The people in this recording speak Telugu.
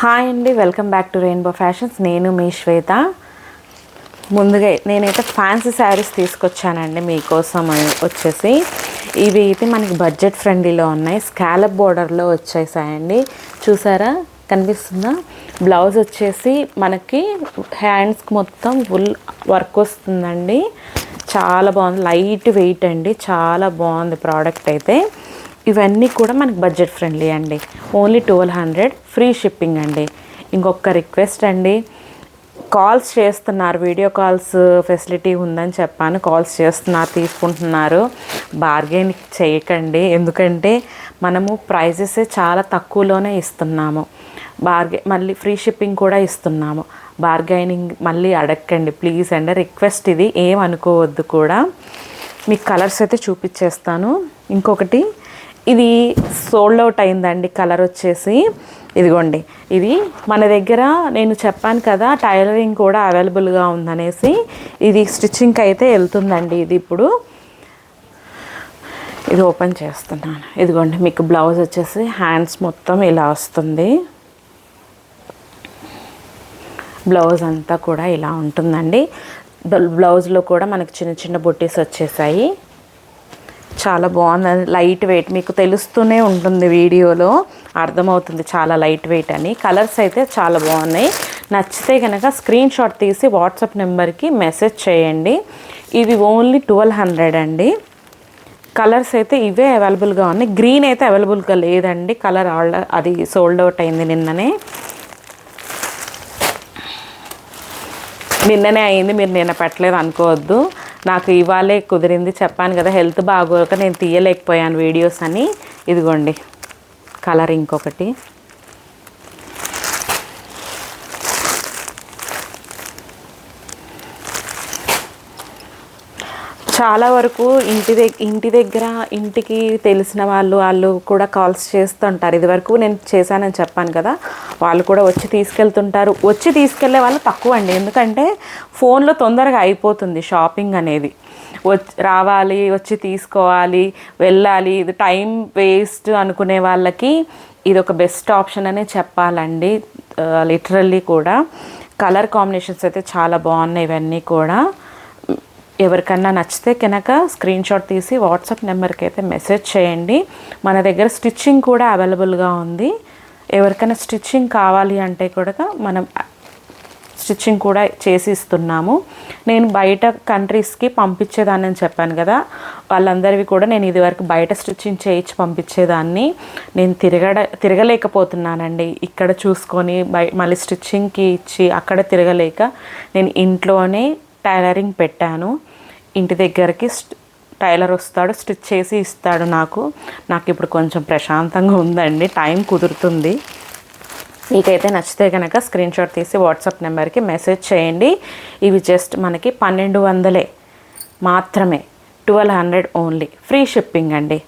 హాయ్ అండి, welcome back to rainbow fashions. నేను మీ శ్వేత. ముందుగా నేనైతే ఫ్యాన్సీ శారీస్ తీసుకొచ్చానండి మీకోసం. వచ్చేసి ఇవి అయితే మనకి బడ్జెట్ ఫ్రెండ్లీలో ఉన్నాయి. స్కాలప్ బోర్డర్లో వచ్చేసాయండి. చూసారా, కనిపిస్తుందా? బ్లౌజ్ వచ్చేసి మనకి హ్యాండ్స్కి మొత్తం ఫుల్ వర్క్ వస్తుందండి. చాలా బాగుంది, లైట్ వెయిట్ అండి, చాలా బాగుంది ప్రోడక్ట్ అయితే. ఇవన్నీ కూడా మనకి బడ్జెట్ ఫ్రెండ్లీ అండి. ఓన్లీ 1200, ఫ్రీ షిప్పింగ్ అండి. ఇంకొక రిక్వెస్ట్ అండి, కాల్స్ చేస్తున్నారు, వీడియో కాల్స్ ఫెసిలిటీ ఉందని చెప్పాను. కాల్స్ చేస్తున్నారు, తీసుకుంటున్నారు. బార్గెన్ చేయకండి, ఎందుకంటే మనము ప్రైజెస్ చాలా తక్కువలోనే ఇస్తున్నాము. మళ్ళీ ఫ్రీ షిప్పింగ్ కూడా ఇస్తున్నాము. బార్గెనింగ్ మళ్ళీ అడగండి ప్లీజ్ అండి, రిక్వెస్ట్ ఇది, ఏమనుకోవద్దు కూడా. మీకు కలర్స్ అయితే చూపించేస్తాను. ఇంకొకటి, ఇది సోల్డ్ అవుట్ అయిందండి కలర్ వచ్చేసి. ఇదిగోండి, ఇది మన దగ్గర నేను చెప్పాను కదా టైలరింగ్ కూడా అవైలబుల్గా ఉందనేసి. ఇది స్టిచ్చింగ్కి అయితే వెళ్తుందండి. ఇది ఇప్పుడు ఇది ఓపెన్ చేస్తున్నాను. ఇదిగోండి, మీకు బ్లౌజ్ వచ్చేసి హ్యాండ్స్ మొత్తం ఇలా వస్తుంది. బ్లౌజ్ అంతా కూడా ఇలా ఉంటుందండి. బ్లౌజ్లో కూడా మనకి చిన్న చిన్న బుట్టీస్ వచ్చేసాయి. చాలా బాగుంది, లైట్ వెయిట్. మీకు తెలుస్తూనే ఉంటుంది, వీడియోలో అర్థమవుతుంది చాలా లైట్ వెయిట్ అని. కలర్స్ అయితే చాలా బాగున్నాయి. నచ్చితే కనుక స్క్రీన్ షాట్ తీసి వాట్సాప్ నెంబర్కి మెసేజ్ చేయండి. ఇవి ఓన్లీ 1200 అండి. కలర్స్ అయితే ఇవే అవైలబుల్గా ఉన్నాయి. గ్రీన్ అయితే అవైలబుల్గా లేదండి, కలర్ అది సోల్డ్ అవుట్ అయింది నిన్ననే అయింది. మీరు నిన్న పెట్టలేదు అనుకోవద్దు, నాకు ఇవాళే కుదిరింది. చెప్పాను కదా హెల్త్ బాగోక నేను తీయలేకపోయాను వీడియోస్ అని. ఇదిగోండి కలర్ ఇంకొకటి. చాలా వరకు ఇంటికి తెలిసిన వాళ్ళు కూడా కాల్స్ చేస్తుంటారు. ఇదివరకు నేను చేశానని చెప్పాను కదా, వాళ్ళు కూడా వచ్చి తీసుకెళ్తుంటారు. వచ్చి తీసుకెళ్లే వాళ్ళు తక్కువ అండి, ఎందుకంటే ఫోన్లో తొందరగా అయిపోతుంది షాపింగ్ అనేది. రావాలి, వచ్చి తీసుకోవాలి, వెళ్ళాలి, ఇది టైం వేస్ట్ అనుకునే వాళ్ళకి ఇది ఒక బెస్ట్ ఆప్షన్ అనే చెప్పాలండి, లిటరల్లీ కూడా. కలర్ కాంబినేషన్స్ అయితే చాలా బాగున్నాయి ఇవన్నీ కూడా. ఎవరికన్నా నచ్చితే కనుక స్క్రీన్ షాట్ తీసి వాట్సాప్ నెంబర్కి అయితే మెసేజ్ చేయండి. మన దగ్గర స్టిచ్చింగ్ కూడా అవైలబుల్గా ఉంది. ఎవరికైనా స్టిచ్చింగ్ కావాలి అంటే కూడా మనం స్టిచ్చింగ్ కూడా చేసి ఇస్తున్నాము. నేను బయట కంట్రీస్కి పంపించేదాన్ని చెప్పాను కదా, వాళ్ళందరివి కూడా నేను ఇదివరకు బయట స్టిచ్చింగ్ చేయించి పంపించేదాన్ని. నేను తిరగలేకపోతున్నానండి, ఇక్కడ చూసుకొని మళ్ళీ స్టిచ్చింగ్కి ఇచ్చి అక్కడ తిరగలేక నేను ఇంట్లోనే టైలరింగ్ పెట్టాను. ఇంటి దగ్గరికి టైలర్ వస్తాడు, స్టిచ్ చేసి ఇస్తాడు. నాకు ఇప్పుడు కొంచెం ప్రశాంతంగా ఉందండి, టైం కుదురుతుంది. మీకైతే నచ్చితే కనుక స్క్రీన్ షాట్ తీసి వాట్సాప్ నెంబర్కి మెసేజ్ చేయండి. ఇవి జస్ట్ మనకి 1200 మాత్రమే, 1200 ఓన్లీ, ఫ్రీ షిప్పింగ్ అండి.